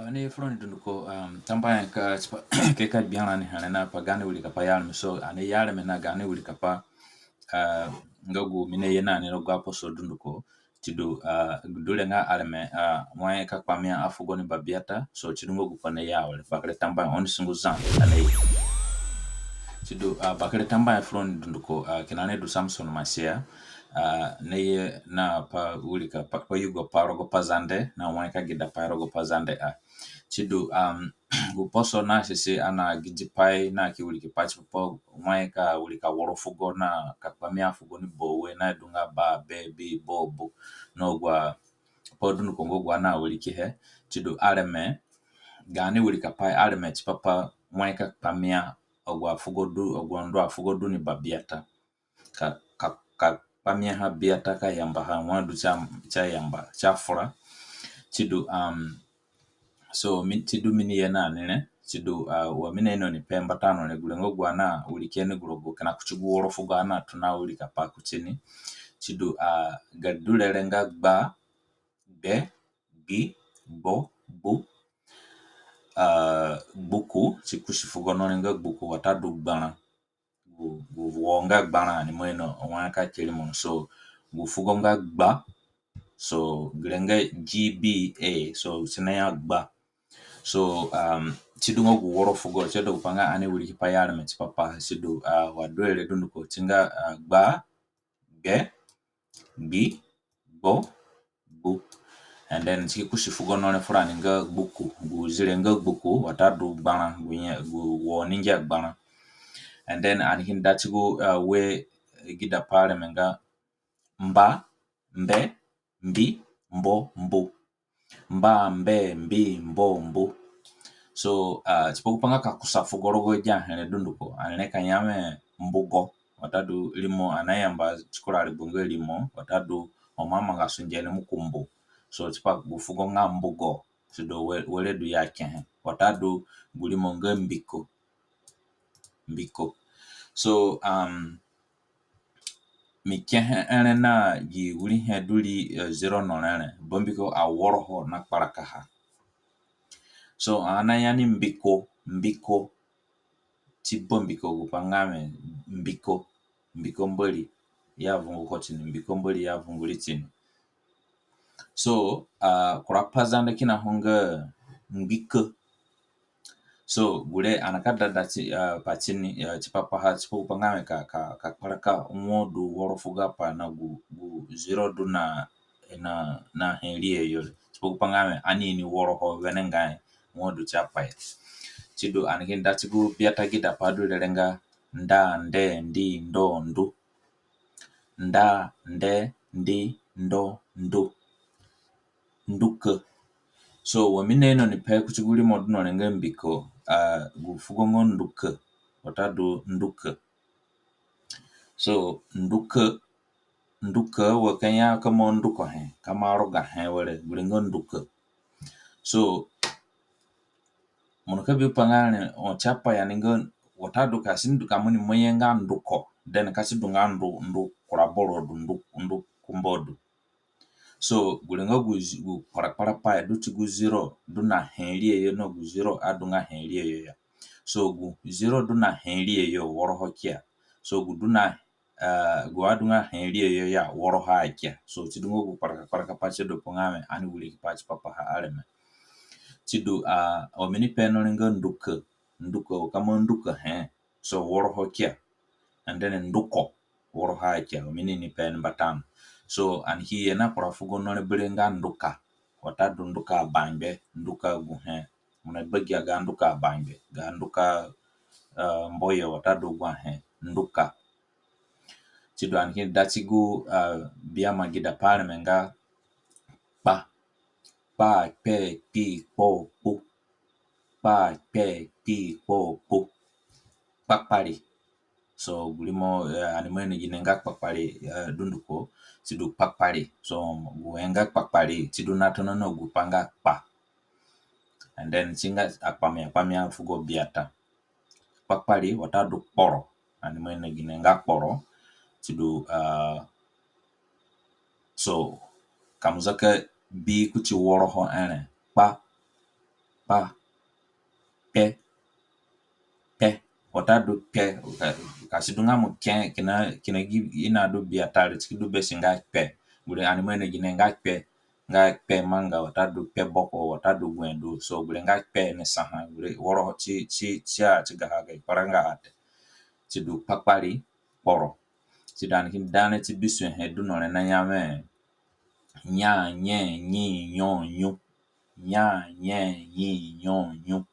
Ane front dunduko tampa ka ke ka biana ni hanana pa gane wuli kapa yalme so ane yalme na gane wuli kapa ngagu mine yena ne rogo aposo dunduko tidu dule nga alme mwae ka pamia afugo ni babiata so tidungo gupane yawle bakale tamba on singu zan ane tidu bakale tamba front dunduko kinane du Samson masia ne na pa wuli kapa pa yugo pa rogo pazande na mwae ka gida pa rogo pazande chidu guposo na sisi ana gijipai na ki wuli kipachi po mwaika wuli ka worofugo na kapamia fugo ni bowe na dunga ba baby bobo no gwa podunu kongo gwa na wuli kihe chidu areme gani wuli kapai areme chipapa mwaika pamia ogwa fugo du ogwa fugo du ni babiata ka pamia ha biata ka yamba ha mwandu cha yamba cha fura chidu so tidu mini yena nene tidu wa mine no ni pemba tano ne gulengo gwana ulikene gulogo kana kuchugu worofu gwana tuna ulika pa kuchini tidu gadule renga gba be bi bo bu buku chikushifugo no nenga buku watadu gbana gu wonga gbana ni mweno wanka kelimo so gu fugo nga gba so gulenga gba so sinaya gba so chidungo gu woro fugo chedo upanga ane wuli kipayala me chipapa sidu wadwele dunduko tinga gba ge bi bo bu and then chiki kushi fugo none furani nga buku gu zile nga buku watadu gbana gu woninja gbana and then anihin dachigu we gida pale menga mba mbe mbi mbo mbu mba mbe mbi mbo mbu so chipokupanga kakusafugo rogo jahene dunduko anene kanyame mbugo watadu limo anayamba chikura libungo limo watadu omama gasunjene mukumbu so chipa gufugo nga mbugo sido wele du yake watadu gulimo nga mbiko so mikeh ene na yi wuli he duli zero nonene bombiko aworoho na kparakaha so anayani mbiko chipo mbiko gupangame mbiko mboli ya vungu kochini mbiko mboli ya vungu litini so kurapazanda kina honga mbiko so gule anakada dati pachini chipapa ha chipo gupangame ka paraka modu worofuga pa na gu zero du na henlie yo chipo gupangame ani ni woroho venengai modu chapai chidu anikin dachigu biata gida padu lerenga nda nde ndi ndo ndu nda nde ndi ndo ndu nduke so wamine no ni pe kuchiguli modu no lenga mbiko gufugo nduke watadu nduke so nduke wakanya kama nduko he kama roga he wale gulengo nduke so monoka bi pangane o chapa ya ninga watadu kasindu kamuni mwenga nduko then kasidu ndu kuraboro ndu kumbodu so gulenga gu para pa du tigu zero du na henlie yo no gu zero adunga henlie yo ya so gu zero du na henlie yo woro hokia so gu du na gu adunga henlie yo ya woro hakia so tidungo gu para pa chedo pongame ani wuli kipachi papa ha aleme chidu omini peno ninga nduko kama nduko he so woro hokia and then nduko woro hakia omini ni pen batan so and he na prafugo no belenga nduka watadu nduka bambe nduka gu he muna bagya ga nduka bambe ga nduka mboyo watadu gwa he nduka chidu and he dachigu bia magida pale menga pa pe pi po pu pa pe pi po pu pakpari so gulimo animene jinenga pakpari dunduko sidu pakpari so guenga pakpari sidu natono no gupanga pa and then singa apamia fugo biata pakpari watadu poro animene jinenga poro sidu so kamuzaka bi kuchi woro ho ene pa pa, pe, pe. Watadu pe kasidunga mu ken kina ina do biata tsikidu besinga pe. Gure animene ginenga pe manga watadu pe boko watadu gwendo so gure nga pe ne saha gure woro chi a tigaha ga paranga ate tidu pakpari poro tidan kin dane ti bisu he du no na nyame nya nye nyi nyo nyu nya nye nyi nyo nyu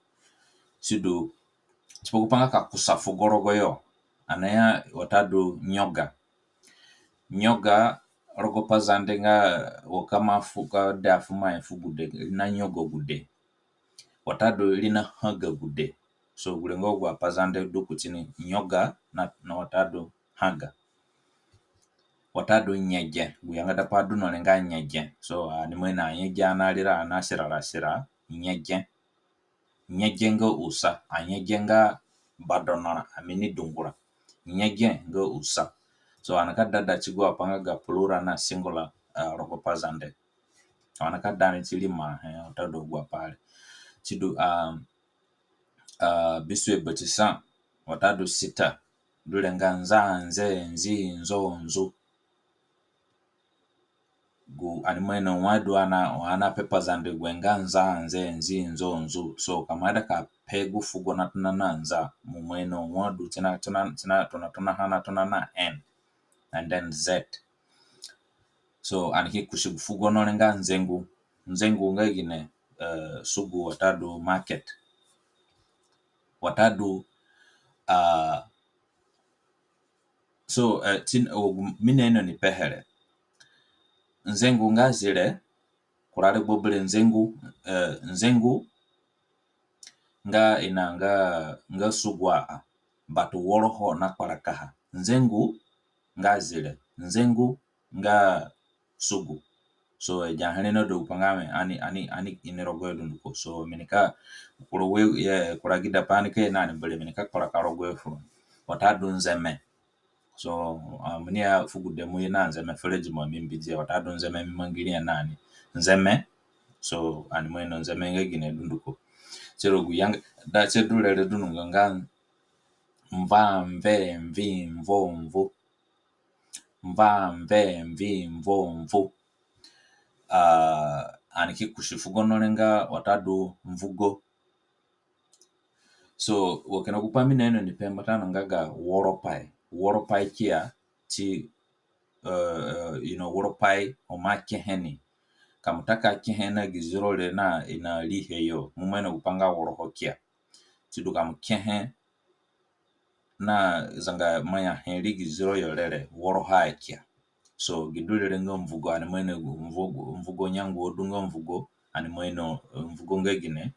tidu tipokupanga ka kusafu gorogoyo anaya watadu nyoga rogopa zande nga wakama fuka dafuma fugude na nyogo gude watadu lina haga gude so gulengo gwa pazande dukutini nyoga na watadu haga watadu nyeje guyanga da padu no lenga nyeje so ni mwena nyeje analira anashira nyeje nga usa anyeje nga badonora amini dungura nyeje nga usa so anaka dada chigwa panga ga plural na singular rogo pazande anaka dani chilima watadu gwa pale chidu biswe betisa watadu sita dulenga nze nzi nzo nzu gu animeno wadu ana pepa zande gwenga nze nzi nzo nzu so kamada ka pegu fugo na tunana nza mumweno wadu tuna hana na n and then z so aniki kushigu fugo no lenga nzengu ngagine sugu watadu market watadu so mineno ni pehere nzengu ngazile kurale bobele nzengu nga inanga sugwa batu woroho na kwarakaha nzengu ngazile nzengu nga sugu so jahane no do pangame ani inerogo dunduko so minika kurowe kuragida panike nani bele minika kwarakaro fu watadu nzeme so mnia fugude mu na nzeme feleji mo mimbije watadu nzeme mangiri nani nzeme so animweno nzeme ngegine dunduko chero guyanga da chedulele dununga mva mve mvi mvo mvo mva mve mvi mvo mvo aniki kushifugo nolenga watadu mvugo so wakena kupami neno ni pemba tano ngaga woropai kia ti woropai omake heni kamutaka kihena gizirole na ina liheyo mumene kupanga woroho kia tiduka mkehe na zanga maya henri giziro yolele woroha kia so gidulele ngo mvugo animene mvugo nyangu odungo mvugo animene mvugo ngegine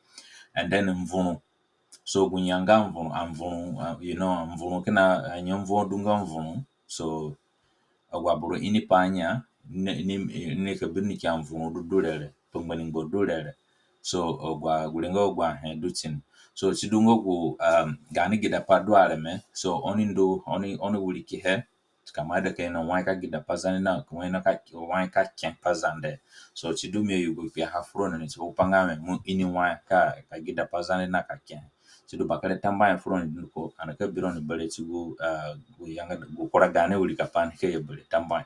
and then mvunu so gunyanga mvunu mvunu kina anyamvu odungo mvunu so agwaburu inipanya ne kabini kya mvunu dudulele pongmani ngo dulele so gulengo gwa dutin so tidungo gu gani gida padwale me so oni wuliki he kamada ke na wanka gida pazani na kwena ka wanka kyan pazande so tidumye yugo pia hafro ne so pangame mu ini wanka ka gida pazani na ka kyan tidu bakale tamba fro ne ko anaka biro ne bale tigu gu yanga gu kora gane wulika pan ke bale tamba